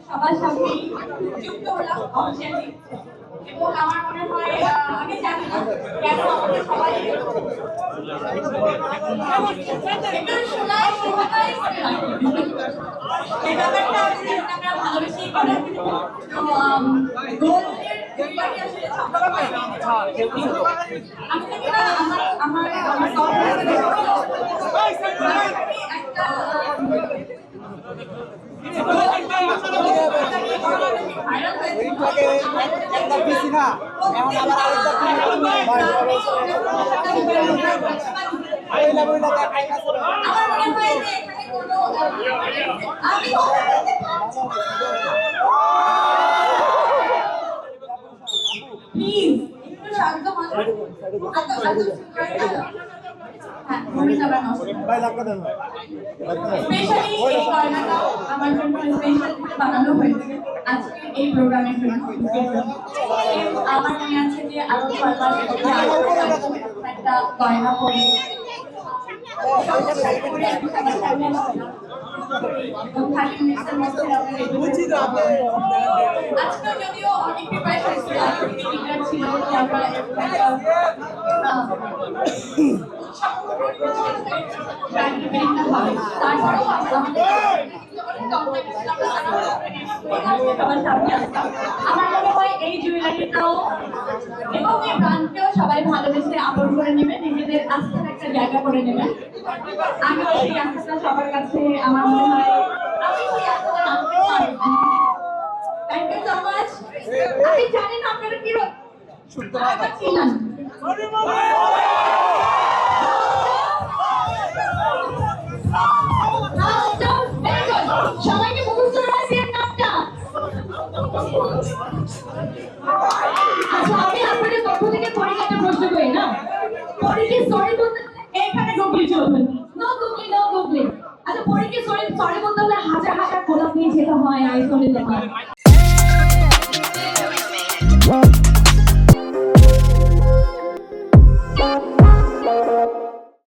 সবার সাথে যুক্ত হলাম অবশ্যই। এবং আমার মনে হয় আমি জানি না কেন আমাদের সবাই একটু শোনাই এই ব্যাপারটা আমরা ভালোবেসেই করি। তো গোলের ব্যাপারটা আসলে আমি জানি না আমার একটা আমার জন্য স্পেশাল বানানো হয়েছে আজকে এই প্রোগ্রামের জন্য। আমার মনে আছে যে আরো 6 মাস একটা গয়না পরে আজকে যদিও অনেক প্রিপারেশন ছিল যে আমরা আমার মনে হয় এই জুয়েলারিটাও এবং এই ব্র্যান্ডকেও সবাই ভালোবেসে আপন করে নেবে, নিজেদের আস্থার একটা জায়গা করে নেবে। আমি সেই আস্থাটা সবার কাছে আমার মনে হয় থ্যাংক ইউ সো মাচ। আমি জানি না আপনারা কি ছিলেন সবাইকে মুখস্থ রাখছি নামটা। আচ্ছা আমি আপনাদের পক্ষ থেকে পরীক্ষাটা প্রশ্ন করি না, পরীক্ষা সরি বলতে এখানে গুগলি চলবে, নো গুগলি নো গুগলি। আচ্ছা পরীক্ষা সরি বলতে হলে হাজার হাজার গোলাপ নিয়ে যেতে হয়, আইফোনে যেতে হয়।